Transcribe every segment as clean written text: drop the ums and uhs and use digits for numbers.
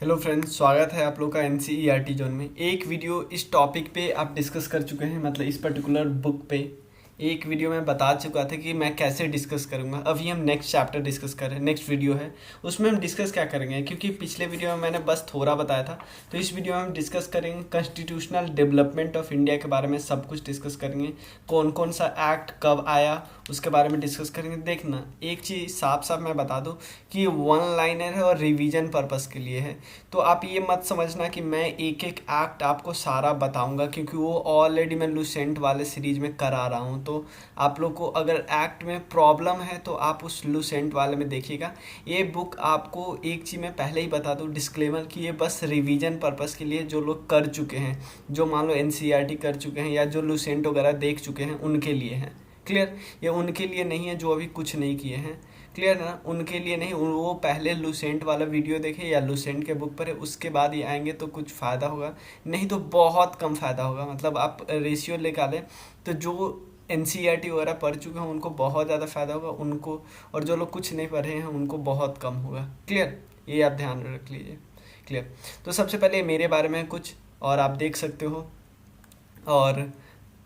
Hello friends, स्वागत है आप लोग का एनसीईआरटी जोन में। एक वीडियो इस टॉपिक पे आप डिस्कस कर चुके हैं, मतलब इस पर्टिकुलर बुक पे एक वीडियो में बता चुका था कि मैं कैसे डिस्कस करूंगा। अभी हम नेक्स्ट चैप्टर डिस्कस कर रहे हैं, नेक्स्ट वीडियो है उसमें हम डिस्कस क्या करेंगे, क्योंकि पिछले वीडियो में मैंने बस थोड़ा बताया था। तो इस वीडियो में हम डिस्कस करेंगे कॉन्स्टिट्यूशनल डेवलपमेंट ऑफ इंडिया के बारे में, सब कुछ डिस्कस करेंगे। कौन कौन सा एक्ट कब आया उसके बारे में डिस्कस करेंगे। देखना, एक चीज़ साफ साफ मैं बता दूं कि ये वन लाइनर है और रिवीजन पर्पस के लिए है। तो आप ये मत समझना कि मैं एक एक एक्ट आपको सारा बताऊंगा, क्योंकि वो ऑलरेडी मैं लूसेंट वाले सीरीज में करा रहा हूँ। तो आप लोग को अगर एक्ट में प्रॉब्लम है तो आप उस लूसेंट वाले में देखिएगा। ये बुक आपको एक चीज़ मैं पहले ही बता दूँ डिस्क्लेमर कि ये बस रिवीजन पर्पस के लिए, जो लोग कर चुके हैं, जो मान लो एनसीईआरटी कर चुके हैं या जो लूसेंट वगैरह देख चुके हैं उनके लिए है। क्लियर? ये उनके लिए नहीं है जो अभी कुछ नहीं किए हैं। क्लियर ना? उनके लिए नहीं, वो पहले लूसेंट वाला वीडियो देखे या लूसेंट के बुक पर है, उसके बाद ये आएंगे तो कुछ फ़ायदा होगा, नहीं तो बहुत कम फ़ायदा होगा। मतलब आप रेशियो निकालें तो जो एनसीईआरटी वगैरह पढ़ चुके हैं उनको बहुत ज़्यादा फ़ायदा होगा उनको, और जो लोग कुछ नहीं पढ़े हैं उनको बहुत कम होगा। क्लियर? ये आप ध्यान रख लीजिए। क्लियर? तो सबसे पहले मेरे बारे में कुछ और आप देख सकते हो। और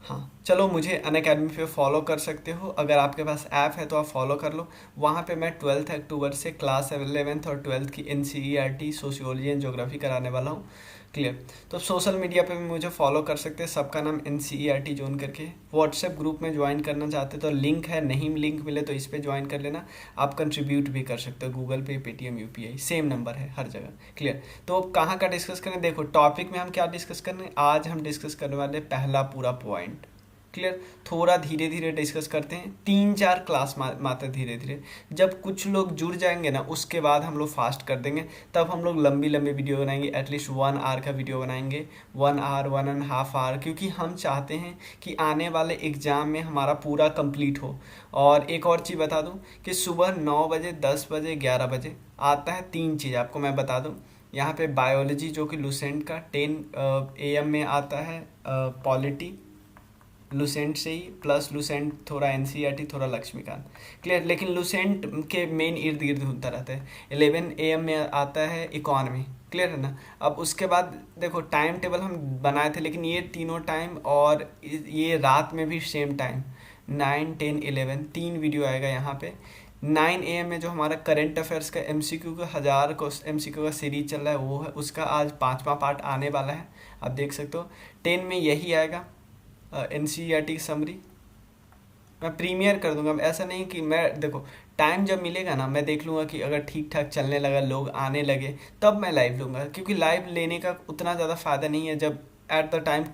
हाँ, चलो, मुझे अनअकैडमी पे फॉलो कर सकते हो। अगर आपके पास ऐप है तो आप फॉलो कर लो। वहाँ पे मैं 12 अक्टूबर से क्लास 11th और 12th की एनसीईआरटी सोशियोलॉजी एंड ज्योग्राफी कराने वाला हूँ। क्लियर? तो सोशल मीडिया पे भी मुझे फॉलो कर सकते हैं, सबका नाम एनसीईआरटी जोन करके। व्हाट्सएप ग्रुप में ज्वाइन करना चाहते तो लिंक है, नहीं लिंक मिले तो इस पर ज्वाइन कर लेना। आप कंट्रीब्यूट भी कर सकते हो, गूगल पे, पेटीएम, यूपीआई, सेम नंबर है हर जगह। क्लियर? तो कहाँ का डिस्कस करें? देखो, टॉपिक में हम क्या डिस्कस करने, आज हम डिस्कस करने वाले पहला पूरा पॉइंट। क्लियर? थोड़ा धीरे धीरे डिस्कस करते हैं, 3-4 क्लास मात्र धीरे धीरे। जब कुछ लोग जुड़ जाएंगे ना उसके बाद हम लोग फास्ट कर देंगे। तब हम लोग लंबी लंबी वीडियो बनाएंगे, एटलीस्ट 1 आवर का वीडियो बनाएंगे, 1 आवर, 1.5 आवर, क्योंकि हम चाहते हैं कि आने वाले एग्ज़ाम में हमारा पूरा कंप्लीट हो। और एक और चीज़ बता दूं कि सुबह 9 बजे, 10 बजे, 11 बजे आता है 3 चीज़ आपको मैं बता दूं। यहाँ पे बायोलॉजी जो कि लूसेंट का 10 AM में आता है, पॉलिटी लूसेंट से ही, प्लस लूसेंट थोड़ा एनसीईआरटी, थोड़ा लक्ष्मीकांत। क्लियर? लेकिन लूसेंट के मेन इर्द गिर्द घूमता रहता है। 11 AM में आता है इकॉनमी। क्लियर है ना? अब उसके बाद देखो, टाइम टेबल हम बनाए थे, लेकिन ये तीनों टाइम और ये रात में भी सेम टाइम, 9, 10, 11 3 वीडियो आएगा यहाँ पे। 9 AM में जो हमारा करंट अफेयर्स का एमसीक्यू का 1000 को एमसीक्यू का सीरीज चल रहा है वो है, उसका आज 5वां पार्ट आने वाला है, आप देख सकते हो। 10 में यही आएगा, एनसीईआरटी की समरी मैं प्रीमियर कर दूंगा। ऐसा नहीं कि मैं, देखो, टाइम जब मिलेगा ना मैं देख लूँगा कि अगर ठीक ठाक चलने लगा, लोग आने लगे, तब मैं लाइव लूँगा, क्योंकि लाइव लेने का उतना ज़्यादा फ़ायदा नहीं है जब एट द टाइम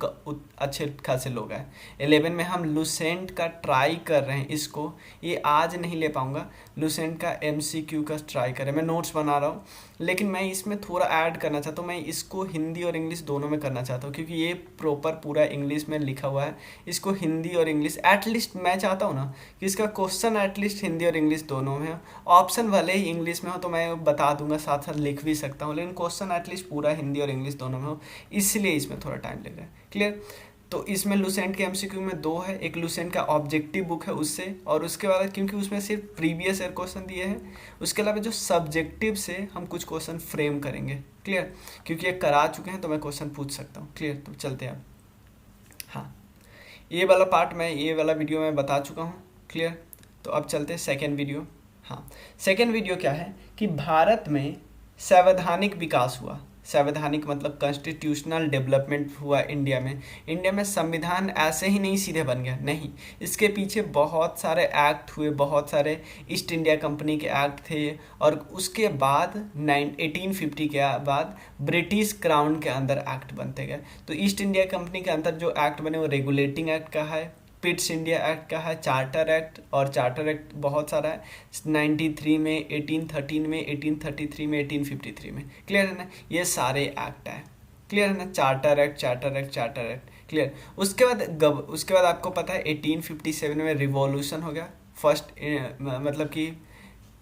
अच्छे खासे लोग आए। 11 में हम लूसेंट का ट्राई कर रहे हैं, इसको ये आज नहीं ले पाऊँगा। लूसेंट का एमसीक्यू का ट्राई कर रहे हैं, मैं नोट्स बना रहा हूँ, लेकिन मैं इसमें थोड़ा ऐड करना चाहता हूँ। मैं इसको हिंदी और इंग्लिश दोनों में करना चाहता हूँ, क्योंकि ये प्रॉपर पूरा इंग्लिश में लिखा हुआ है। इसको हिंदी और इंग्लिश एटलीस्ट मैं चाहता हूँ ना कि इसका क्वेश्चन एटलीस्ट हिंदी और इंग्लिश दोनों में हो। ऑप्शन भले ही इंग्लिश में हो तो मैं बता दूंगा, साथ साथ लिख भी सकता हूँ, लेकिन क्वेश्चन एटलीस्ट पूरा हिंदी और इंग्लिश दोनों में हो, इसलिए इसमें थोड़ा टाइम लग रहा है। क्लियर? तो इसमें लूसेंट के एमसीक्यू में 2 है, एक लूसेंट का ऑब्जेक्टिव बुक है उससे, और उसके बाद क्योंकि उसमें सिर्फ प्रीवियस ईयर क्वेश्चन दिए हैं, उसके अलावा जो सब्जेक्टिव से हम कुछ क्वेश्चन फ्रेम करेंगे। क्लियर? क्योंकि ये करा चुके हैं तो मैं क्वेश्चन पूछ सकता हूँ। क्लियर? तो चलते हैं अब। हाँ, ये वाला पार्ट मैं, ये वाला वीडियो मैं बता चुका हूँ। क्लियर? तो अब चलते हैं सेकेंड वीडियो। हाँ, सेकेंड वीडियो क्या है कि भारत में संवैधानिक विकास हुआ। संवैधानिक मतलब कॉन्स्टिट्यूशनल डेवलपमेंट हुआ इंडिया में। इंडिया में संविधान ऐसे ही नहीं सीधे बन गया, नहीं, इसके पीछे बहुत सारे एक्ट हुए, बहुत सारे ईस्ट इंडिया कंपनी के एक्ट थे, और उसके बाद 1850 के बाद ब्रिटिश क्राउन के अंदर एक्ट बनते गए। तो ईस्ट इंडिया कंपनी के अंदर जो एक्ट बने वो रेगुलेटिंग एक्ट का है, पिट्स इंडिया एक्ट का है, चार्टर एक्ट, और चार्टर एक्ट बहुत सारा है, 93 में, 1813 में, 1833 में, 1853 में। क्लियर है ना? ये सारे एक्ट है। क्लियर है ना? Charter act, charter act, charter act. Clear? उसके बाद आपको पता है 1857 में रिवॉल्यूशन हो गया, फर्स्ट मतलब कि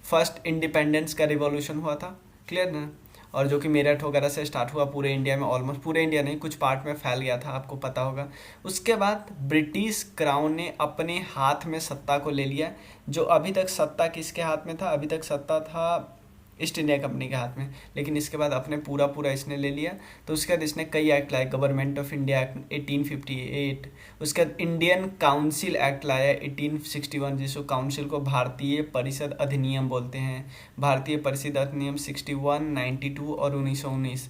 फर्स्ट इंडिपेंडेंस का रिवॉल्यूशन हुआ था। क्लियर ना? और जो कि मेरठ वगैरह से स्टार्ट हुआ, पूरे इंडिया में, ऑलमोस्ट पूरे इंडिया नहीं, कुछ पार्ट में फैल गया था, आपको पता होगा। उसके बाद ब्रिटिश क्राउन ने अपने हाथ में सत्ता को ले लिया। जो अभी तक सत्ता किसके हाथ में था? अभी तक सत्ता था ईस्ट इंडिया कंपनी के हाथ में, लेकिन इसके बाद अपने पूरा इसने ले लिया। तो उसके बाद इसने कई एक्ट लाए, गवर्नमेंट ऑफ इंडिया एक्ट 1858, उसके बाद इंडियन काउंसिल एक्ट लाया 1861, जिसको काउंसिल को भारतीय परिषद अधिनियम बोलते हैं। भारतीय परिषद अधिनियम 61, 92 और 1919।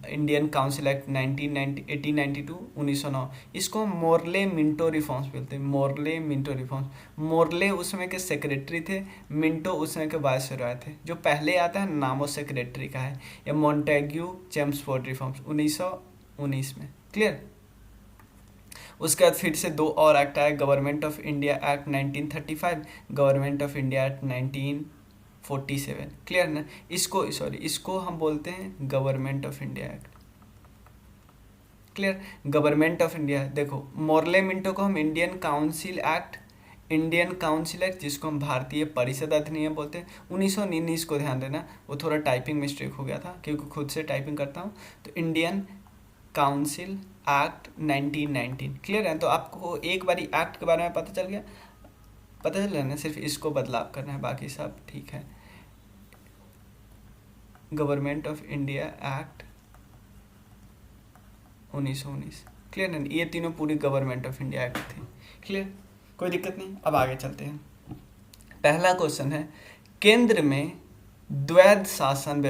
Indian council act 1892, 1909। इसको मोर्ले मिंटो रिफॉर्म्स बोलते हैं, मोर्ले मिंटो रिफॉर्म्स। मोर्ले उसमें के सेक्रेटरी थे, मिंटो उसमें के वायसरॉय थे। जो पहले आता है नामो सेक्रेटरी का है। या मॉन्टेग्यू चेम्सफोर्ड रिफॉर्म्स 1919 में। क्लियर। उसके बाद फिर से 2 और एक्ट आए, government of India act 1935, government of India act 1947। Clear ना। इसको हम बोलते हैं government of India act. Clear. Government of India. देखो मोर्ले मिंटो को हम इंडियन काउंसिल एक्ट जिसको हम भारतीय परिषद अधिनियम बोलते हैं। 1919 को ध्यान देना, वो थोड़ा टाइपिंग मिस्टेक हो गया था क्योंकि खुद से टाइपिंग करता हूँ। तो इंडियन काउंसिल एक्ट 1919। क्लियर है। तो आपको एक बारी एक्ट के बारे में पता चल गया ना, सिर्फ इसको बदलाव करना है, बाकी सब ठीक है। Government of India act 1919। Clear है। ये तीनों पूरी गवर्नमेंट ऑफ इंडिया एक्ट थी। क्लियर, कोई दिक्कत नहीं। अब आगे चलते हैं। पहला क्वेश्चन है, केंद्र में द्वैध शासन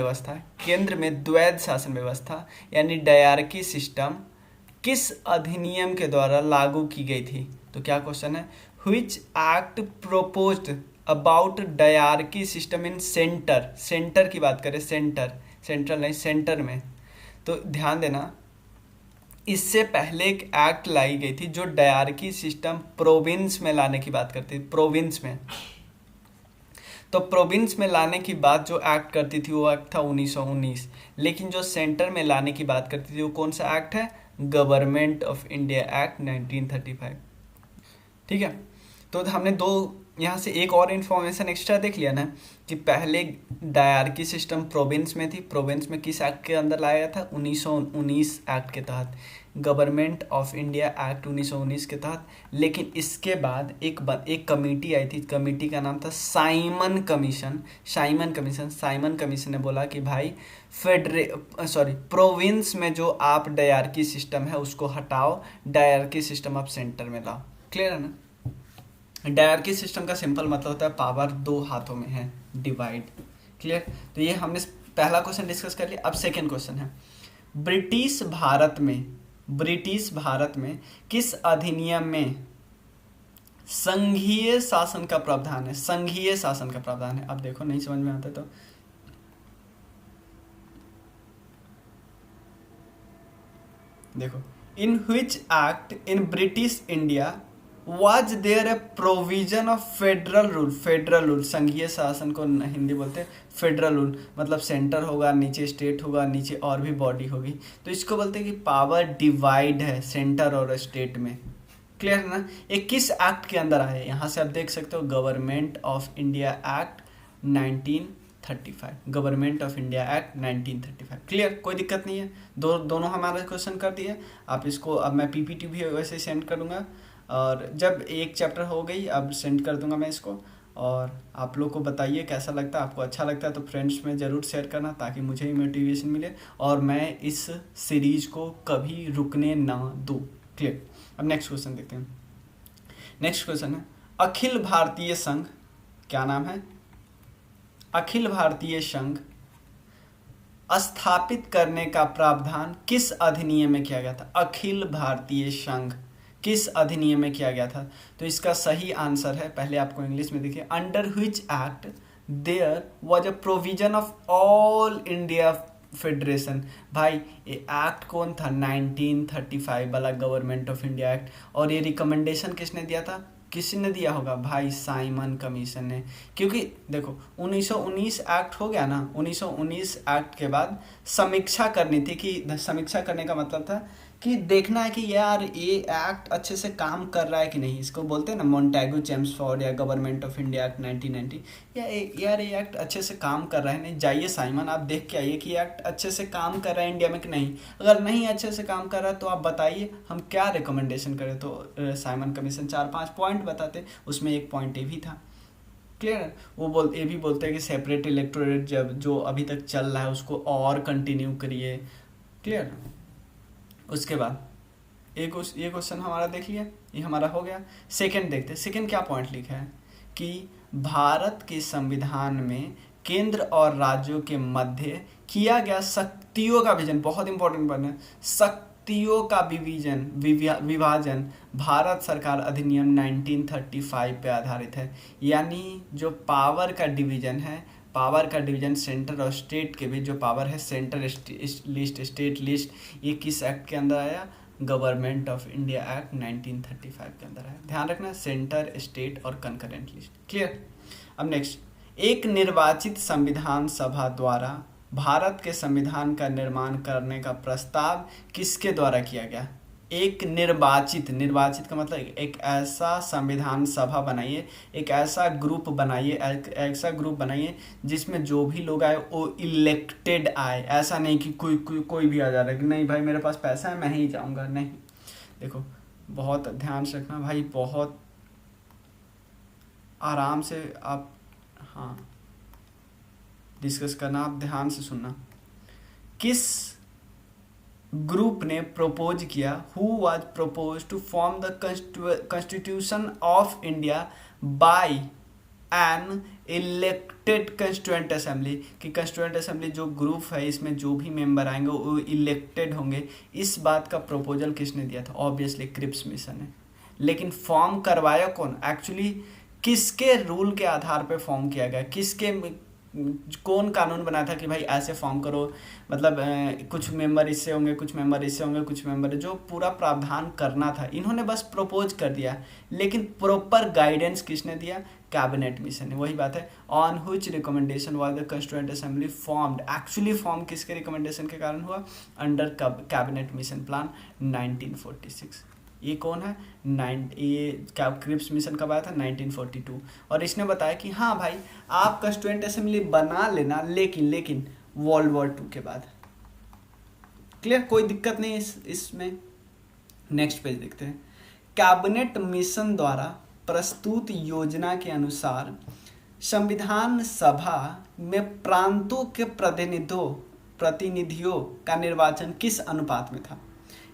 व्यवस्था यानी डायरकी सिस्टम किस अधिनियम के द्वारा लागू की गई थी? तो क्या क्वेश्चन है, which act proposed about dyarchy system in centre की बात करें, सेंट्रल नहीं, सेंटर में। तो ध्यान देना, इससे पहले एक एक्ट लाई गई थी जो डायरकी सिस्टम प्रोविंस में लाने की बात करती थी, प्रोविंस में। तो प्रोविंस में लाने की बात जो एक्ट करती थी वो एक्ट था 1919, लेकिन जो सेंटर में लाने की बात करती थी वो कौन सा एक्ट है? Government of India act 1935। ठीक है। तो हमने यहाँ से एक और इन्फॉर्मेशन एक्स्ट्रा देख लिया ना, कि पहले डायरकी सिस्टम प्रोविंस में थी। प्रोविंस में किस एक्ट के अंदर लाया गया था? 1919 एक्ट के तहत, गवर्नमेंट ऑफ इंडिया एक्ट 1919 के तहत। लेकिन इसके बाद एक कमेटी आई थी, कमेटी का नाम था साइमन कमीशन। साइमन कमीशन ने बोला कि भाई प्रोविंस में जो आप डायरकी सिस्टम है उसको हटाओ, डायरकी सिस्टम आप सेंटर में लाओ। क्लियर है ना। डायरकी सिस्टम का सिंपल मतलब होता है पावर 2 हाथों में है, डिवाइड। क्लियर। तो ये हमने पहला क्वेश्चन डिस्कस कर लिया। अब सेकंड क्वेश्चन है, ब्रिटिश भारत में किस अधिनियम में संघीय शासन का प्रावधान है? अब देखो नहीं समझ में आता तो देखो, in which act in British India was there a provision of federal rule. संघीय शासन को हिंदी बोलते हैं फेडरल रूल, मतलब सेंटर होगा, नीचे स्टेट होगा, नीचे और भी बॉडी होगी। तो इसको बोलते हैं कि पावर डिवाइड है सेंटर और स्टेट में। क्लियर है ना। ये किस एक्ट के अंदर आया है? यहाँ से आप देख सकते हो, government of India act 1935, government of India act 1935। Clear, कोई दिक्कत नहीं है। दोनों हमारा क्वेश्चन कर दिए। आप इसको, अब मैं पीपीटी भी वैसे सेंड करूँगा, और जब एक चैप्टर हो गई अब सेंड कर दूंगा मैं इसको। और आप लोग को बताइए कैसा लगता है, आपको अच्छा लगता है तो फ्रेंड्स में ज़रूर शेयर करना, ताकि मुझे ही मोटिवेशन मिले और मैं इस सीरीज़ को कभी रुकने ना दूँ। क्लियर। अब नेक्स्ट क्वेश्चन देखते हैं। नेक्स्ट क्वेश्चन है, अखिल भारतीय संघ, क्या नाम है? अखिल भारतीय संघ स्थापित करने का प्रावधान किस अधिनियम में किया गया था? अखिल भारतीय संघ किस अधिनियम में किया गया था? तो इसका सही आंसर है, पहले आपको इंग्लिश में देखिए, under which act there was a provision of all India federation. भाई ये एक्ट कौन था? 1935 वाला गवर्नमेंट ऑफ इंडिया एक्ट। और ये रिकमेंडेशन किसने दिया था? किसने दिया होगा? भाई साइमन कमीशन ने। क्योंकि देखो 1919 एक्ट हो गया ना, 1919 एक्ट के बाद समीक्षा करनी थी, कि समीक्षा करने का मतलब था कि देखना है कि यार ये एक्ट अच्छे से काम कर रहा है कि नहीं। इसको बोलते हैं ना मॉन्टेग्यू चेम्सफोर्ड या गवर्नमेंट ऑफ इंडिया एक्ट 1990। यार ये एक्ट अच्छे से काम कर रहा है नहीं, जाइए साइमन आप देख के आइए कि ये एक्ट अच्छे से काम कर रहा है इंडिया में कि नहीं। अगर नहीं अच्छे से काम कर रहा है तो आप बताइए हम क्या रिकमेंडेशन करें। तो साइमन कमीशन 4-5 पॉइंट बताते, उसमें एक पॉइंट ये भी था। क्लियर है। वो ये भी बोलते हैं कि सेपरेट इलेक्टोरेट जब जो अभी तक चल रहा है उसको और कंटिन्यू करिए। क्लियर। उसके बाद ये क्वेश्चन हमारा देख लिया, ये हमारा हो गया। सेकंड देखते हैं, सेकंड क्या पॉइंट लिखा है कि भारत के संविधान में केंद्र और राज्यों के मध्य किया गया शक्तियों का विभाजन, बहुत इंपॉर्टेंट पॉइंट है, शक्तियों का विभाजन भारत सरकार अधिनियम 1935 पे आधारित है। यानी जो पावर का डिवीजन है, पावर का डिवीजन सेंटर और स्टेट के बीच जो पावर है, सेंटर लिस्ट, स्टेट लिस्ट, ये किस एक्ट के अंदर आया? गवर्नमेंट ऑफ इंडिया एक्ट 1935 के अंदर है। ध्यान रखना, सेंटर, स्टेट और कंकरेंट लिस्ट। क्लियर। अब नेक्स्ट, एक निर्वाचित संविधान सभा द्वारा भारत के संविधान का निर्माण करने का प्रस्ताव किसके द्वारा किया गया? एक निर्वाचित का मतलब एक ऐसा संविधान सभा बनाइए, एक ऐसा ग्रुप बनाइए, ऐसा ग्रुप बनाइए जिसमें जो भी लोग आए वो इलेक्टेड आए। ऐसा नहीं कि कोई भी आ जा रहा है कि नहीं भाई मेरे पास पैसा है मैं ही जाऊंगा, नहीं। देखो बहुत ध्यान से रखना भाई, बहुत आराम से आप हाँ डिस्कस करना, आप ध्यान से सुनना। किस ग्रुप ने प्रपोज किया, who was propose to form the constitution of India by an elected constituent assembly, कि कंस्टिट्यूएंट असेंबली जो ग्रुप है इसमें जो भी मेंबर आएंगे वो इलेक्टेड होंगे। इस बात का प्रपोजल किसने दिया था? ऑब्वियसली क्रिप्स मिशन है। लेकिन फॉर्म करवाया कौन? एक्चुअली किसके रूल के आधार पे फॉर्म किया गया? कौन कानून बनाया था कि भाई ऐसे फॉर्म करो, मतलब कुछ मेंबर इससे होंगे, कुछ मेंबर इससे होंगे, कुछ मेंबर, जो पूरा प्रावधान करना था इन्होंने बस प्रपोज कर दिया। लेकिन प्रॉपर गाइडेंस किसने दिया? कैबिनेट मिशन ने। वही बात है, on which recommendation was the constituent assembly formed. Actually form किसके रिकमेंडेशन के कारण हुआ? Under cabinet mission plan 1946। ये कौन है? ये क्रिप्स मिशन कब आया था? 1942। और इसने बताया कि हाँ भाई आप कॉन्स्टिट्यूएंट असेंबली बना लेना, लेकिन वर्ल्ड वॉर 2 के बाद। क्लियर, कोई दिक्कत नहीं इसमें। नेक्स्ट पेज देखते हैं। कैबिनेट मिशन द्वारा प्रस्तुत योजना के अनुसार संविधान सभा में प्रांतों के प्रतिनिधियों का निर्वाचन किस अनुपात में था?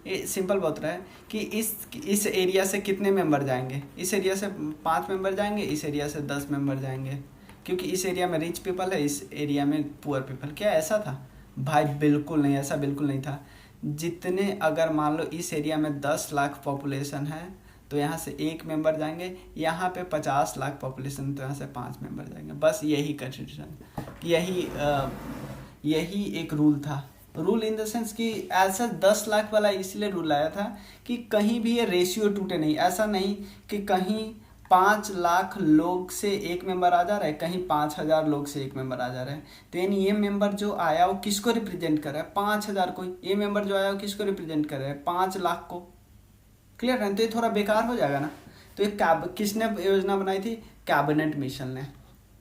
ये सिंपल बता रहा है कि इस एरिया से कितने मेंबर जाएंगे? इस एरिया से 5 मेंबर जाएंगे, इस एरिया से 10 मेंबर जाएंगे, क्योंकि इस एरिया में रिच पीपल है, इस एरिया में पुअर पीपल। क्या ऐसा था? भाई बिल्कुल नहीं, ऐसा बिल्कुल नहीं था। जितने, अगर मान लो इस एरिया में 10 लाख पॉपुलेशन है तो यहाँ से 1 मेंबर जाएंगे, यहाँ पे 50 लाख पॉपुलेशन तो यहाँ से 5 मेंबर जाएंगे। बस यही कॉन्स्टिट्यूशन, यही एक रूल था। रूल इन द सेंस कि ऐसा 10 लाख वाला इसलिए रूल आया था कि कहीं भी ये रेशियो टूटे नहीं। ऐसा नहीं कि कहीं 5 लाख लोग से 1 मेंबर आ जा रहा है, कहीं 5000 लोग से 1 मेंबर आ जा रहा है। तो यानी ये मेंबर जो आया वो किसको रिप्रेजेंट कर रहा है? 5000 को। ये मेंबर जो आया वो किसको रिप्रेजेंट कर रहा है? 5 लाख को। क्लियर है? तो ये थोड़ा बेकार हो जाएगा ना। तो ये किसने योजना बनाई थी? कैबिनेट मिशन ने।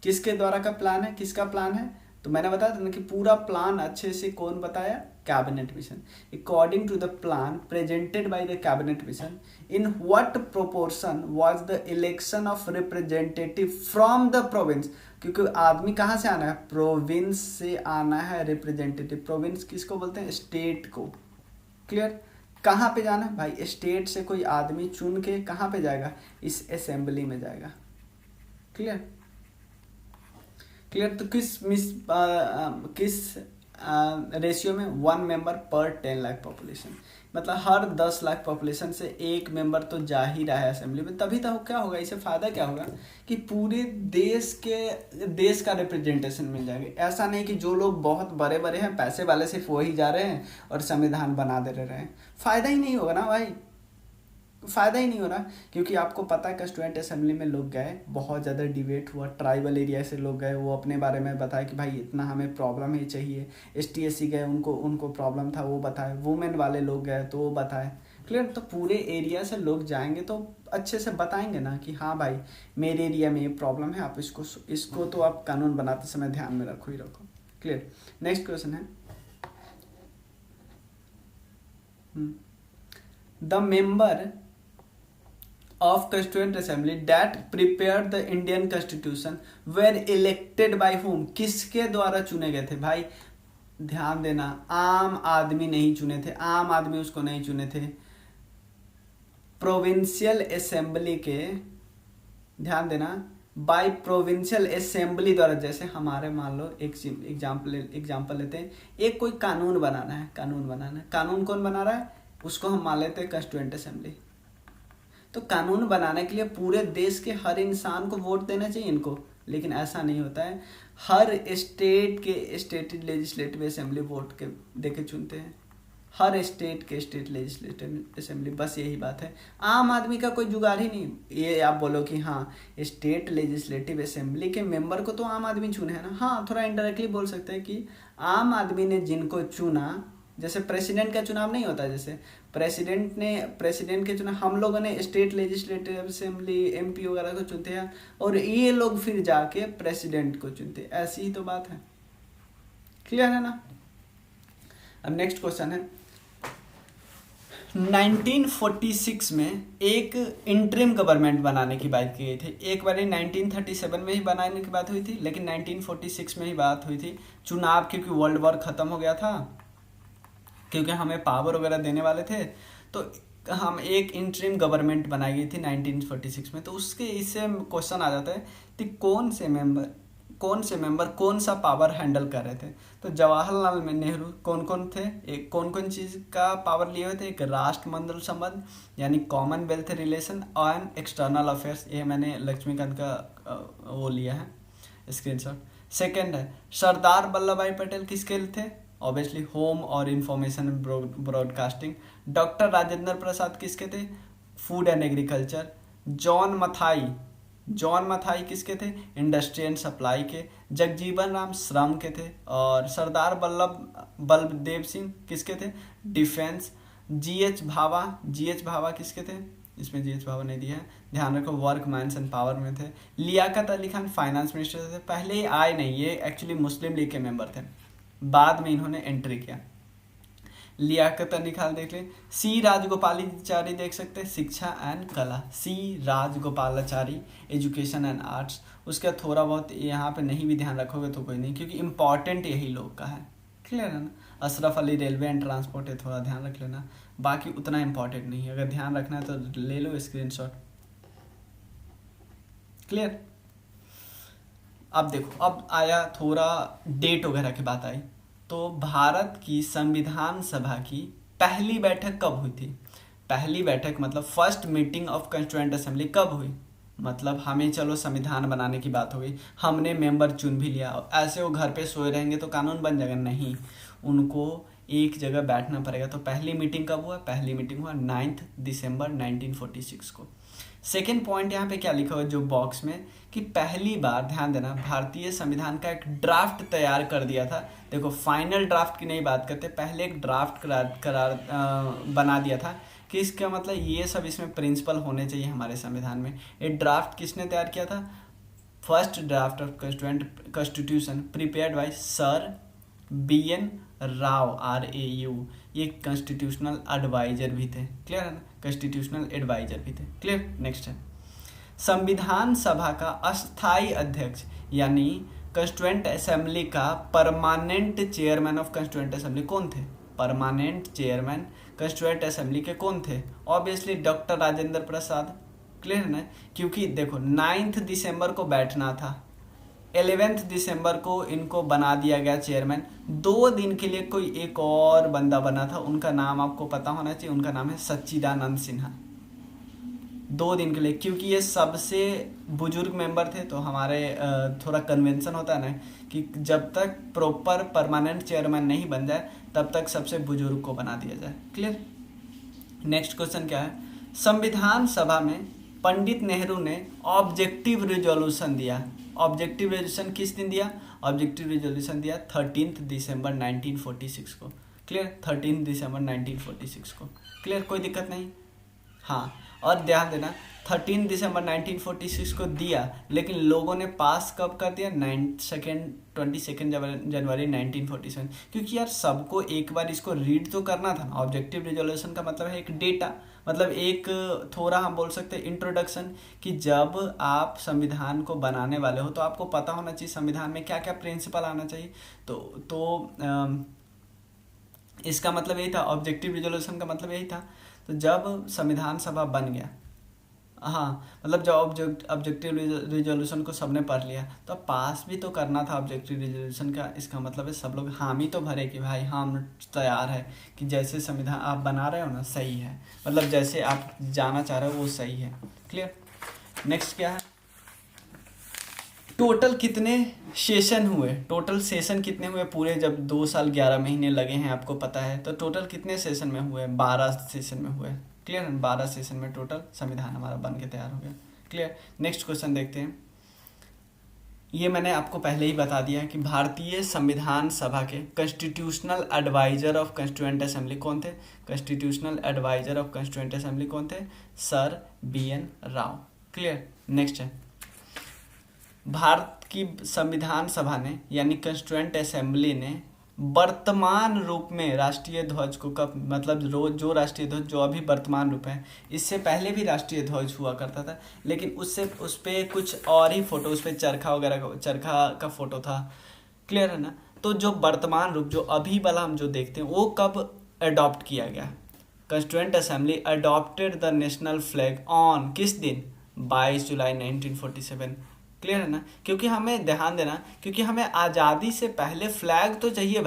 किसके द्वारा का प्लान है? किसका प्लान है? तो मैंने बताया था ना कि पूरा प्लान अच्छे से कौन बताया? Cabinet mission. According to the plan presented by the cabinet mission, in what proportion was the election of representative from the province. क्योंकि आदमी कहाँ से आना है? प्रोविंस से आना है रिप्रेजेंटेटिव। प्रोविंस किसको बोलते हैं? स्टेट को। क्लियर? कहाँ पे जाना है भाई? स्टेट से कोई आदमी चुन के कहाँ पे जाएगा? इस असेंबली में जाएगा। क्लियर? तो किस रेशियो में? 1 मेंबर पर 10 लाख पॉपुलेशन। मतलब हर 10 लाख पॉपुलेशन से 1 मेंबर तो जा ही रहा है असेंबली में। तभी तो क्या होगा, इससे फ़ायदा क्या होगा कि पूरे देश का रिप्रेजेंटेशन मिल जाएगा। ऐसा नहीं कि जो लोग बहुत बड़े बड़े हैं, पैसे वाले, सिर्फ वही जा रहे हैं और संविधान बना दे रहे हैं। फ़ायदा ही नहीं होगा ना भाई, फ़ायदा ही नहीं हो रहा। क्योंकि आपको पता है कॉन्स्टिट्यूएंट असेंबली में लोग गए, बहुत ज़्यादा डिबेट हुआ, ट्राइबल एरिया से लोग गए, वो अपने बारे में बताया कि भाई इतना हमें प्रॉब्लम ही चाहिए। ST SC गए, उनको प्रॉब्लम था वो बताए। वुमेन वाले लोग गए तो वो बताए। क्लियर? तो पूरे एरिया से लोग जाएंगे तो अच्छे से बताएंगे ना कि हाँ भाई मेरे एरिया में ये प्रॉब्लम है, आप इसको तो आप कानून बनाते समय ध्यान में रखो ही रखो। क्लियर? नेक्स्ट क्वेश्चन है, the member of Constituent Assembly that prepared the Indian Constitution were elected by whom? किसके द्वारा चुने गए थे भाई? ध्यान देना, आम आदमी नहीं चुने थे, आम आदमी उसको नहीं चुने थे, प्रोविंशियल असेंबली के, ध्यान देना, बाय प्रोविंशियल असेंबली द्वारा। जैसे हमारे मान लो एक एग्जाम्पल लेते हैं, एक कोई कानून बनाना है, कानून कौन बना रहा है? उसको हम मान लेते हैं कंस्टिट्यूएंट असेंबली। तो कानून बनाने के लिए पूरे देश के हर इंसान को वोट देना चाहिए इनको, लेकिन ऐसा नहीं होता है। हर स्टेट के स्टेट लेजिस्लेटिव असेंबली वोट के देके चुनते हैं, हर स्टेट के स्टेट लेजिस्लेटिव असेंबली, बस यही बात है। आम आदमी का कोई जुगाड़ ही नहीं। ये आप बोलो कि हाँ स्टेट लेजिस्लेटिव असेंबली के मेंबर को तो आम आदमी चुने हैं ना, हाँ थोड़ा इनडायरेक्टली बोल सकते हैं कि आम आदमी ने जिनको चुना, जैसे प्रेसिडेंट का चुनाव नहीं होता, जैसे प्रेसिडेंट के चुनाव हम लोगों ने स्टेट लेजिस्लेटिव असेंबली एमपी वगैरह को चुनते हैं, और ये लोग फिर जाके प्रेसिडेंट को चुनते हैं, ऐसी ही तो बात है। क्लियर है ना? अब नेक्स्ट क्वेश्चन है, 1946 में एक इंटरिम गवर्नमेंट बनाने की बात की गई थी। एक बार 1937 में ही बनाने की बात हुई थी, लेकिन 1946 में ही बात हुई थी। चुनाव क्योंकि वर्ल्ड वॉर खत्म हो गया था, क्योंकि हमें पावर वगैरह देने वाले थे, तो हम एक इंटरिम गवर्नमेंट बनाई गई थी 1946 में। तो उसके इससे क्वेश्चन आ जाता है कि कौन से मेंबर कौन सा पावर हैंडल कर रहे थे? तो जवाहरलाल नेहरू कौन थे? एक कौन चीज़ का पावर लिए हुए थे? एक राष्ट्रमंडल संबंध यानी Commonwealth relation and external affairs, ये मैंने लक्ष्मीकांत का वो लिया है स्क्रीनशॉट। सेकेंड है सरदार वल्लभ भाई पटेल किसके थे? ऑब्वियसली होम और information broadcasting. Doctor Rajendra Prasad किसके थे? Food and agriculture. John Mathai किसके थे? इंडस्ट्री एंड सप्लाई के। जगजीवन राम श्रम के थे। और सरदार बलदेव सिंह किसके थे? डिफेंस। जीएच भाभा किसके थे? इसमें जीएच भाभा नहीं दिया है, ध्यान रखो, वर्क माइंस एंड पावर में थे। लियाकत अली खान फाइनेंस मिनिस्टर थे, पहले ही आए नहीं, ये एक्चुअली मुस्लिम लीग के मेंबर थे, बाद में इन्होंने एंट्री किया। लियाकत अली खान देख ले। सी राजगोपालाचारी देख सकते हैं, शिक्षा एंड कला, सी राजगोपालाचारी, एजुकेशन एंड आर्ट्स। उसका थोड़ा बहुत यहाँ पे नहीं भी ध्यान रखोगे तो कोई नहीं, क्योंकि इंपॉर्टेंट यही लोग का है। क्लियर है ना? Ashraf Ali railway and transport है, थोड़ा ध्यान रख लेना, बाकी उतना इंपॉर्टेंट नहीं है। अगर ध्यान रखना है तो ले लो स्क्रीनशॉट। क्लियर? अब देखो, अब आया थोड़ा डेट वगैरह की बात आई, तो भारत की संविधान सभा की पहली बैठक कब हुई थी? पहली बैठक मतलब first meeting of constituent assembly कब हुई? मतलब हमें चलो संविधान बनाने की बात हो गई, हमने मेंबर चुन भी लिया, ऐसे वो घर पे सोए रहेंगे तो कानून बन जाएगा? नहीं, उनको एक जगह बैठना पड़ेगा। तो पहली मीटिंग कब हुआ? पहली मीटिंग हुआ 9 दिसंबर 1946 को। सेकेंड पॉइंट यहाँ पे क्या लिखा हुआ है जो बॉक्स में, कि पहली बार, ध्यान देना, भारतीय संविधान का एक ड्राफ्ट तैयार कर दिया था। देखो फाइनल ड्राफ्ट की नहीं बात करते, पहले एक ड्राफ्ट बना दिया था, कि इसका मतलब ये सब इसमें प्रिंसिपल होने चाहिए हमारे संविधान में। ये ड्राफ्ट किसने तैयार किया था? First draft of constitution prepared by sir BN Rao RAU, ये कॉन्स्टिट्यूशनल एडवाइजर भी थे। क्लियर है ना? कॉन्स्टिट्यूशनल एडवाइजर भी थे। क्लियर? नेक्स्ट है, संविधान सभा का अस्थाई अध्यक्ष यानी कॉन्स्टिट्यूएंट असेंबली का permanent chairman of constituent assembly कौन थे? परमानेंट चेयरमैन कॉन्स्टिट्यूएंट असेंबली के कौन थे? Obviously doctor Rajendra Prasad. Clear है ना? क्योंकि देखो 9 दिसंबर को बैठना था, 11 दिसंबर को इनको बना दिया गया चेयरमैन। 2 दिन के लिए कोई एक और बंदा बना था, उनका नाम आपको पता होना चाहिए, उनका नाम है सच्चिदानंद सिन्हा। 2 दिन के लिए, क्योंकि ये सबसे बुजुर्ग मेंबर थे, तो हमारे थोड़ा कन्वेंशन होता है ना कि जब तक प्रॉपर परमानेंट चेयरमैन नहीं बन जाए तब तक सबसे बुजुर्ग को बना दिया जाए। क्लियर? नेक्स्ट क्वेश्चन क्या है, संविधान सभा में पंडित नेहरू ने ऑब्जेक्टिव रिजोल्यूशन दिया। ऑब्जेक्टिव रिजोल्यूशन किस दिन दिया? ऑब्जेक्टिव रिजोल्यूशन दिया 13 दिसंबर 1946 को। क्लियर? 13 दिसंबर 1946 को। क्लियर? कोई दिक्कत नहीं? हाँ, और ध्यान देना 13 दिसंबर 1946 को दिया, लेकिन लोगों ने पास कब कर दिया 22 जनवरी 1947, क्योंकि यार सबको एक बार इसको रीड तो करना था ना। ऑब्जेक्टिव रिजोल्यूशन का मतलब है एक डेटा, मतलब एक थोड़ा हम बोल सकते हैं इंट्रोडक्शन, कि जब आप संविधान को बनाने वाले हो तो आपको पता होना चाहिए संविधान में क्या क्या प्रिंसिपल आना चाहिए। इसका मतलब यही था, ऑब्जेक्टिव रिजोल्यूशन का मतलब यही था। तो जब संविधान सभा बन गया, हाँ मतलब जब ऑब्जेक्टिव रिजोल्यूशन को सबने पढ़ लिया तो पास भी तो करना था ऑब्जेक्टिव रिजोल्यूशन का। इसका मतलब है सब लोग हामी तो भरे कि भाई हम तैयार है, कि जैसे संविधान आप बना रहे हो ना सही है, मतलब जैसे आप जाना चाह रहे हो वो सही है। क्लियर। नेक्स्ट क्या है, टोटल कितने सेशन हुए, टोटल सेशन कितने हुए पूरे, जब 2 साल 11 महीने लगे हैं आपको पता है, तो टोटल कितने सेशन में हुए, 12 सेशन में हुए। क्लियर, 12 सेशन में टोटल संविधान हमारा बन के तैयार हो गया। क्लियर। नेक्स्ट क्वेश्चन देखते हैं। ये मैंने आपको पहले ही बता दिया कि भारतीय संविधान सभा के constitutional adviser of constituent assembly कौन थे, constitutional adviser of constituent assembly कौन थे, sir BN Rao. Clear. Next है, भारत की संविधान सभा ने यानी कॉन्स्टिट्यूएंट असेंबली ने वर्तमान रूप में राष्ट्रीय ध्वज को कब, मतलब जो राष्ट्रीय ध्वज जो अभी वर्तमान रूप है, इससे पहले भी राष्ट्रीय ध्वज हुआ करता था, लेकिन उससे उस पर कुछ और ही फोटो, उस पर चरखा वगैरह चरखा का फोटो था। क्लियर है ना। तो जो वर्तमान रूप जो अभी वाला हम जो देखते हैं वो कब अडॉप्ट किया गया, constituent assembly adopted the national flag on किस दिन, 22 जुलाई 1947। क्लियर है ना। क्योंकि हमें ध्यान देना, क्योंकि हमें आज़ादी से पहले फ्लैग तो चाहिए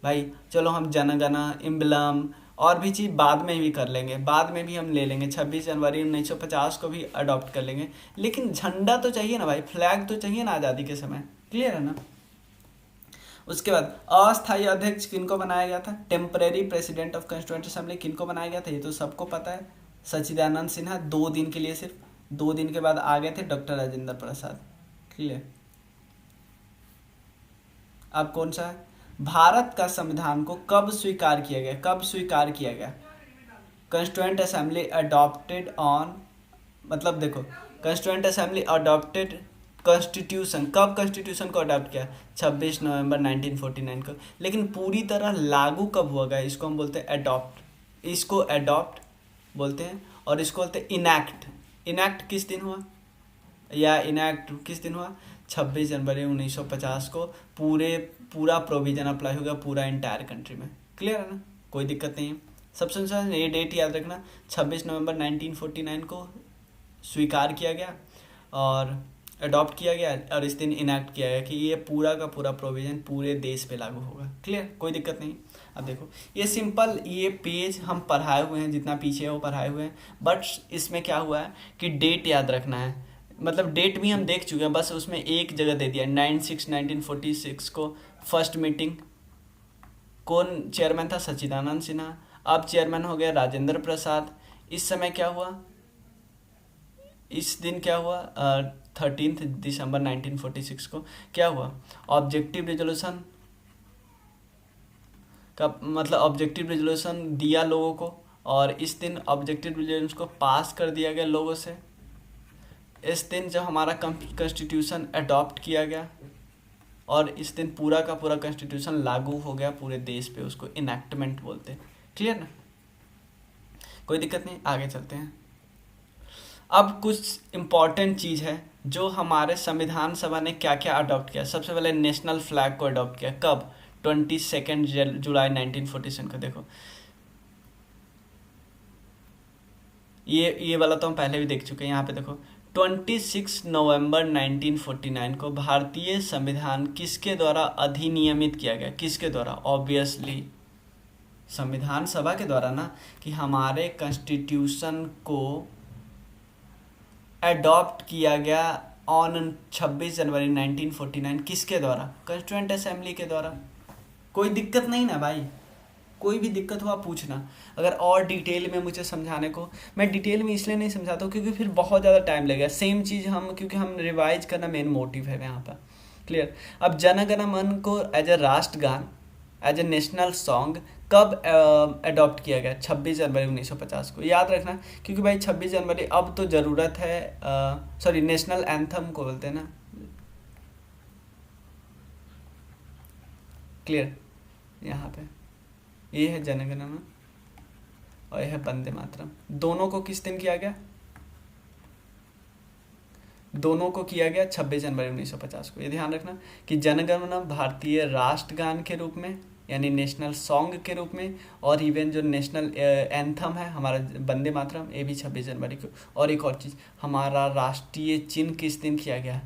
भाई चलो हम जनगणना इम्बलम और भी चीज़ बाद में भी कर लेंगे, बाद में भी हम ले लेंगे, 26 जनवरी 1950 को भी अडॉप्ट कर लेंगे, लेकिन झंडा तो चाहिए ना भाई, फ्लैग तो चाहिए ना आज़ादी के समय। क्लियर है ना। उसके बाद अस्थायी अध्यक्ष किनको बनाया गया था, temporary president of constituent assembly किनको बनाया गया था, ये तो सबको पता है, सच्चिदानंद सिन्हा। 2 दिन के लिए, सिर्फ 2 दिन के बाद आ गए थे डॉक्टर राजेंद्र प्रसाद। क्लियर। अब कौन सा है, भारत का संविधान को कब स्वीकार किया गया, कब स्वीकार किया गया, कॉन्स्टिट्यूएंट असेंबली अडॉप्टेड ऑन, मतलब देखो कॉन्स्टिट्यूएंट असेंबली अडॉप्टेड कॉन्स्टिट्यूशन, कब कॉन्स्टिट्यूशन को अडॉप्ट किया, 26 नवंबर 1949 को, लेकिन पूरी तरह लागू कब हुआ गया, इसको हम बोलते हैं अडॉप्ट, इसको अडॉप्ट बोलते हैं, और इसको बोलते हैं इनैक्ट। इनैक्ट किस दिन हुआ, या इनैक्ट किस दिन हुआ, 26 जनवरी 1950 को पूरा प्रोविजन अप्लाई होगा पूरा इंटायर कंट्री में। क्लियर है ना, कोई दिक्कत नहीं है। सबसे अच्छा ये डेट याद रखना, 26 नवंबर 1949 को स्वीकार किया गया और अडॉप्ट किया गया, और इस दिन इनैक्ट किया गया कि ये पूरा का पूरा प्रोविजन पूरे देश पे लागू होगा। क्लियर, कोई दिक्कत नहीं। अब देखो ये सिंपल, ये पेज हम पढ़ाए हुए हैं, जितना पीछे है वो पढ़ाए हुए हैं, बट इसमें क्या हुआ है कि डेट याद रखना है, मतलब डेट भी हम देख चुके हैं, बस उसमें एक जगह दे दिया 9/6/1946 को फर्स्ट मीटिंग, कौन चेयरमैन था, सच्चिदानंद सिन्हा। अब चेयरमैन हो गया राजेंद्र प्रसाद। इस समय क्या हुआ, इस दिन क्या हुआ, 13 दिसंबर 1946 को क्या हुआ, ऑब्जेक्टिव रिजोल्यूशन का, मतलब ऑब्जेक्टिव रिजोल्यूशन दिया लोगों को, और इस दिन ऑब्जेक्टिव रिजोल्यूशन को पास कर दिया गया लोगों से। इस दिन जब हमारा कॉन्स्टिट्यूशन अडॉप्ट किया गया, और इस दिन पूरा का पूरा कॉन्स्टिट्यूशन लागू हो गया पूरे देश पे, उसको इनैक्टमेंट बोलते हैं। क्लियर ना, कोई दिक्कत नहीं, आगे चलते हैं। अब कुछ इम्पॉर्टेंट चीज़ है जो हमारे संविधान सभा ने क्या क्या अडॉप्ट किया। सबसे पहले नेशनल फ्लैग को अडॉप्ट किया, कब, 22 जुलाई 1947 को। देखो ये वाला तो हम पहले भी देख चुके हैं, यहाँ पे देखो 26 नवंबर 1949 को भारतीय संविधान किसके द्वारा अधिनियमित किया गया, किसके द्वारा, ऑब्वियसली संविधान सभा के द्वारा ना, कि हमारे कॉन्स्टिट्यूशन को अडॉप्ट किया गया ऑन 26 जनवरी 1949, किसके द्वारा, कॉन्स्टिट्यूएंट असेंबली के द्वारा। कोई दिक्कत नहीं ना भाई, कोई भी दिक्कत हो आप पूछना। अगर और डिटेल में मुझे समझाने को, मैं डिटेल में इसलिए नहीं समझाता हूँ क्योंकि फिर बहुत ज़्यादा टाइम लगेगा, सेम चीज़ क्योंकि हम रिवाइज करना मेन मोटिव है यहाँ पर। क्लियर। अब जन गण मन को एज ए राष्ट्रगान एज ए नेशनल सॉन्ग कब अडॉप्ट किया गया? 26 जनवरी 1950 को। याद रखना, क्योंकि भाई 26 जनवरी अब तो ज़रूरत है, सॉरी नेशनल एंथम को बोलते हैं ना, क्लियर। यहाँ पे ये है जनगण मन और यह है वंदे मातरम। दोनों को किस दिन किया गया? दोनों को किया गया 26 जनवरी 1950 को। ये ध्यान रखना कि जनगण मन भारतीय राष्ट्रगान के रूप में यानी नेशनल सॉन्ग के रूप में, और इवन जो नेशनल एंथम है हमारा वंदे मातरम, ये भी 26 जनवरी को। और एक और चीज़, हमारा राष्ट्रीय चिन्ह किस दिन किया गया?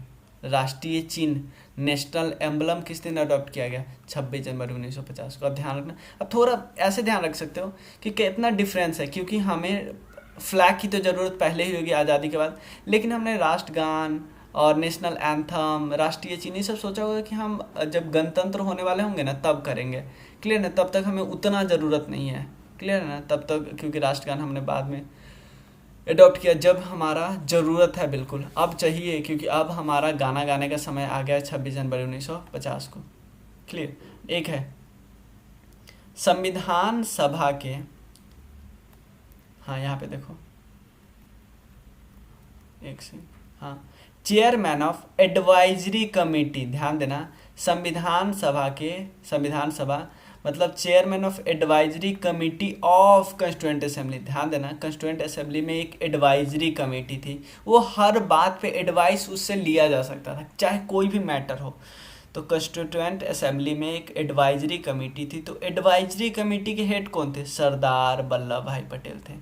राष्ट्रीय चिन्ह नेशनल एम्बलम किस दिन अडॉप्ट किया गया? 26 जनवरी 1950 को। अब ध्यान रखना, अब थोड़ा ऐसे ध्यान रख सकते हो कि कितना डिफरेंस है, क्योंकि हमें फ्लैग की तो ज़रूरत पहले ही होगी आज़ादी के बाद, लेकिन हमने राष्ट्रगान और नेशनल एंथम, राष्ट्रीय चिन्ह, ये सब सोचा होगा कि हम जब गणतंत्र होने वाले होंगे ना तब करेंगे, क्लियर ना। तब तक हमें उतना ज़रूरत नहीं है, क्लियर है ना, तब तक, क्योंकि राष्ट्रगान हमने बाद में अडॉप्ट किया जब हमारा ज़रूरत है, बिल्कुल अब चाहिए, क्योंकि अब हमारा गाना गाने का समय आ गया 26 जनवरी 1950 को, क्लियर। एक है संविधान सभा के, हाँ यहाँ पे देखो एक से, हाँ, चेयरमैन ऑफ एडवाइजरी कमेटी, ध्यान देना, संविधान सभा मतलब chairman of advisory committee of constituent assembly. ध्यान देना, कंस्टिट्यूएंट असेंबली में एक एडवाइजरी कमेटी थी, वो हर बात पे एडवाइस उससे लिया जा सकता था, चाहे कोई भी मैटर हो। तो कंस्टिट्यूएंट असेंबली में एक एडवाइजरी कमेटी थी, तो एडवाइजरी कमेटी के हेड कौन थे? सरदार वल्लभ भाई पटेल थे।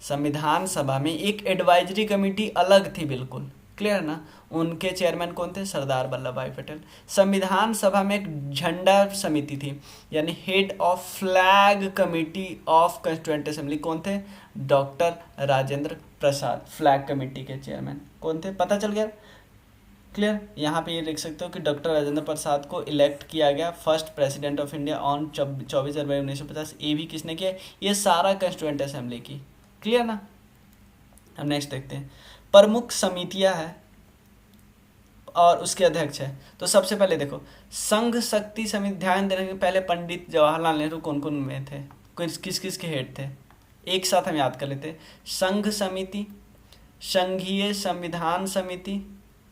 संविधान सभा में एक एडवाइजरी कमेटी अलग थी, बिल्कुल क्लियर ना, उनके चेयरमैन कौन थे? सरदार वल्लभ भाई पटेल। संविधान सभा में एक झंडा समिति थी, यानी head of flag committee of constituent assembly कौन थे? Doctor Rajendra Prasad. Flag committee के चेयरमैन कौन थे? पता चल गया, क्लियर। यहाँ पे ये लिख सकते हो कि डॉक्टर राजेंद्र प्रसाद को इलेक्ट किया गया first president of India on 24 जनवरी 1950। ये भी किसने किया? ये सारा कंस्टिट्यूएंट असेंबली की, क्लियर ना। अब नेक्स्ट देखते हैं, प्रमुख समितियां है और उसके अध्यक्ष है। तो सबसे पहले देखो संघ शक्ति समिति, ध्यान देने के पहले पंडित जवाहरलाल नेहरू कौन कौन में थे, किस किस के हेड थे, एक साथ हम याद कर लेते हैं। संघ समिति, संघीय संविधान समिति,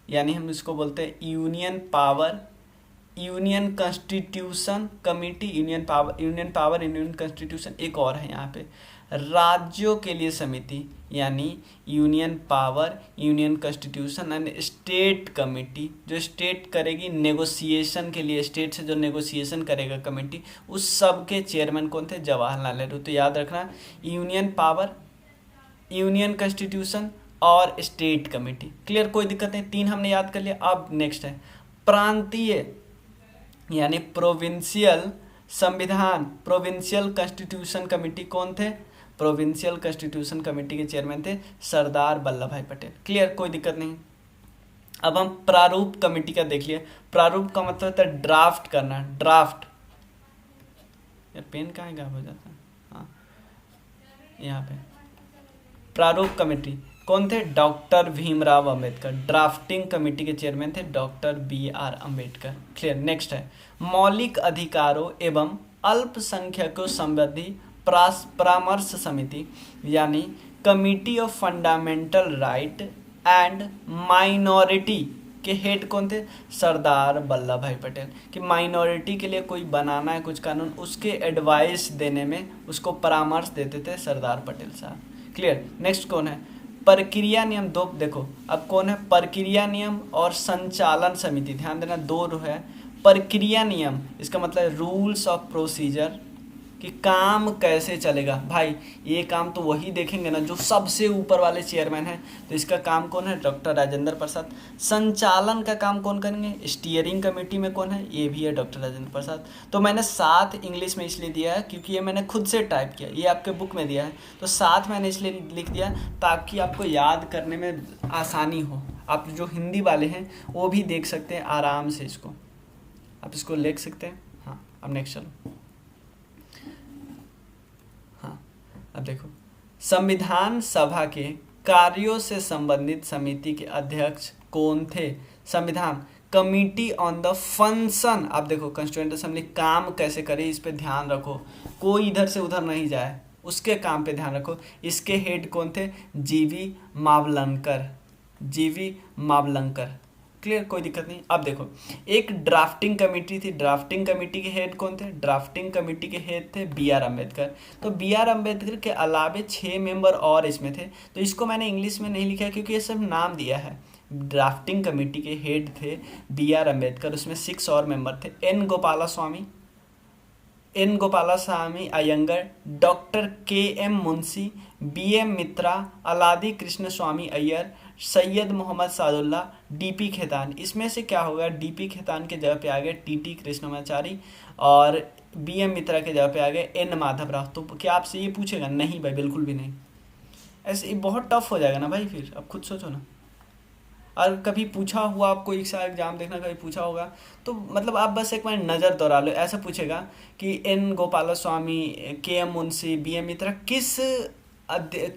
यानी हम इसको बोलते हैं union power, union constitution committee, union power union constitution. एक और है यहाँ पे राज्यों के लिए समिति, यानी union power union constitution and state committee, जो स्टेट करेगी नेगोशिएशन के लिए, स्टेट से जो नेगोशिएशन करेगा कमेटी, उस सब के चेयरमैन कौन थे? जवाहरलाल नेहरू। तो याद रखना, यूनियन पावर, यूनियन कॉन्स्टिट्यूशन और स्टेट कमेटी, क्लियर, कोई दिक्कत नहीं, तीन हमने याद कर लिया। अब नेक्स्ट है प्रांतीय यानी प्रोविंशियल संविधान, प्रोविंशियल कॉन्स्टिट्यूशन कमेटी कौन थे? प्रोविंशियल कॉन्स्टिट्यूशन कमेटी के चेयरमैन थे सरदार वल्लभ भाई पटेल, क्लियर, कोई दिक्कत नहीं। अब हम प्रारूप कमेटी का देख लिए। प्रारूप का मतलब होता है ड्राफ्ट करना, ड्राफ्ट, यार पेन कहाँ गायब हो जाता है, हाँ यहाँ पे। प्रारूप कमेटी कौन थे? Doctor Bhimrao Ambedkar. Drafting committee के चेयरमैन थे doctor BR Ambedkar, clear. Next है मौलिक अधिकारों एवं अल्पसंख्यकों संबंधी परामर्श समिति, यानी committee of fundamental right and minority के हेड कौन थे? सरदार वल्लभ भाई पटेल। कि माइनॉरिटी के लिए कोई बनाना है कुछ कानून, उसके एडवाइस देने में, उसको परामर्श देते थे सरदार पटेल साहब, क्लियर। नेक्स्ट कौन है? प्रक्रिया नियम। दो देखो अब कौन है? प्रक्रिया नियम और संचालन समिति, ध्यान देना, दो है। प्रक्रिया नियम इसका मतलब रूल्स ऑफ प्रोसीजर, कि काम कैसे चलेगा। भाई ये काम तो वही देखेंगे ना जो सबसे ऊपर वाले चेयरमैन हैं, तो इसका काम कौन है? डॉक्टर राजेंद्र प्रसाद। संचालन का काम कौन करेंगे? स्टीयरिंग कमेटी में कौन है? ये भी है डॉक्टर राजेंद्र प्रसाद। तो मैंने साथ इंग्लिश में इसलिए दिया है क्योंकि ये मैंने खुद से टाइप किया, ये आपके बुक में दिया है, तो साथ मैंने इसलिए लिख दिया ताकि आपको याद करने में आसानी हो। आप जो हिंदी वाले हैं वो भी देख सकते हैं आराम से, इसको आप इसको लिख सकते हैं। हाँ अब नेक्स्ट चलो, अब देखो संविधान सभा के कार्यों से संबंधित समिति के अध्यक्ष कौन थे? संविधान कमिटी ऑन द फंक्शन, आप देखो कंस्टिट्यूएंट असेंबली काम कैसे करे इस पे ध्यान रखो, कोई इधर से उधर नहीं जाए, उसके काम पे ध्यान रखो। इसके हेड कौन थे? जीवी मावलंकर, जीवी मावलंकर। क्लियर, कोई दिक्कत नहीं। अब देखो एक ड्राफ्टिंग कमेटी थी, ड्राफ्टिंग कमेटी के हेड कौन थे? ड्राफ्टिंग कमेटी के हेड थे बी आर अम्बेडकर। तो बी आर अम्बेडकर के अलावे 6 मेंबर और इसमें थे, तो इसको मैंने इंग्लिश में नहीं लिखा है क्योंकि ये सब नाम दिया है। ड्राफ्टिंग कमेटी के हेड थे बी आर अम्बेडकर, उसमें 6 और मेंबर थे, एन गोपाला स्वामी अयंगर, डॉक्टर के एम मुंशी, बी एम मित्रा, अलादी कृष्ण स्वामी अय्यर, सैयद मोहम्मद सादुल्ला, डीपी खेतान। इसमें से क्या होगा? डीपी खेतान के जगह पे आ गए टीटी कृष्णमाचारी और बी एम मित्रा के जगह पे आ गए एन माधवराव। तो क्या आपसे ये पूछेगा? नहीं भाई, बिल्कुल भी नहीं। ऐसे बहुत टफ हो जाएगा ना भाई, फिर अब खुद सोचो ना। और कभी पूछा हुआ आपको एग्जाम देखना, कभी पूछा होगा तो मतलब आप बस एक बार नज़र दौड़ा लो। ऐसा पूछेगा कि एन गोपाला स्वामी, के एम मुंशी, बी एम मित्रा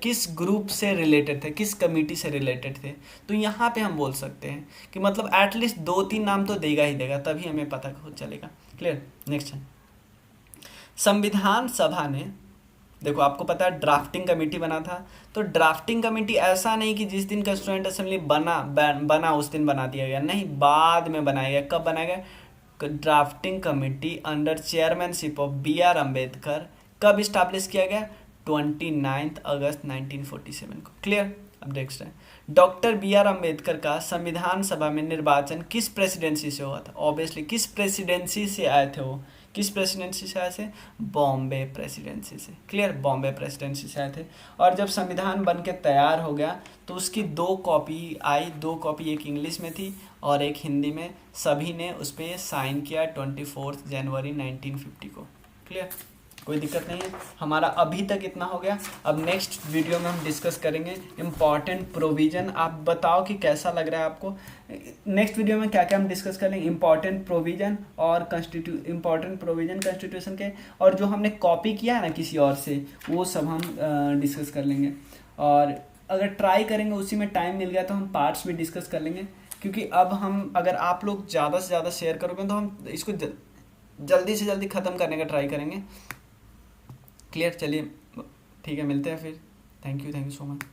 किस ग्रुप से रिलेटेड थे, किस कमेटी से रिलेटेड थे। तो यहाँ पे हम बोल सकते हैं कि मतलब एटलीस्ट 2-3 नाम तो देगा ही देगा, तभी हमें पता चलेगा। क्लियर। नेक्स्ट है, संविधान सभा ने, देखो आपको पता है ड्राफ्टिंग कमेटी बना था, तो ड्राफ्टिंग कमेटी ऐसा नहीं कि जिस दिन कंस्टिट्यूएंट असेंबली बना उस दिन बना दिया गया, नहीं, बाद में बनाया गया। कब बनाया गया? Drafting committee under chairmanship of B R Ambedkar कब इस्टेब्लिश किया गया? 29 अगस्त 1947 को। क्लियर। अब नेक्स्ट है, डॉक्टर बी आर अम्बेडकर का संविधान सभा में निर्वाचन किस प्रेसिडेंसी से हुआ था? ऑब्वियसली किस प्रेसिडेंसी से आए थे वो? किस प्रेसिडेंसी से आए थे? बॉम्बे प्रेसिडेंसी से। क्लियर, बॉम्बे प्रेसिडेंसी से आए थे। और जब संविधान बन के तैयार हो गया तो उसकी 2 कॉपी आई, 2 कॉपी, एक इंग्लिश में थी और एक हिंदी में। सभी ने उस पर साइन किया 24 जनवरी 1950 को। क्लियर, कोई दिक्कत नहीं है। हमारा अभी तक इतना हो गया। अब नेक्स्ट वीडियो में हम डिस्कस करेंगे इम्पॉर्टेंट प्रोविज़न। आप बताओ कि कैसा लग रहा है आपको। नेक्स्ट वीडियो में क्या क्या हम डिस्कस करेंगे? इम्पॉर्टेंट प्रोविज़न और इम्पॉर्टेंट प्रोविज़न कॉन्स्टिट्यूशन के, और जो हमने कॉपी किया है ना किसी और से, वो सब हम डिस्कस कर लेंगे। और अगर ट्राई करेंगे, उसी में टाइम मिल गया तो हम पार्ट्स भी डिस्कस कर लेंगे, क्योंकि अब हम, अगर आप लोग ज़्यादा से ज़्यादा शेयर करोगे तो हम इसको जल्दी से जल्दी ख़त्म करने का ट्राई करेंगे। क्लियर, चलिए ठीक है, मिलते हैं फिर। Thank you so much.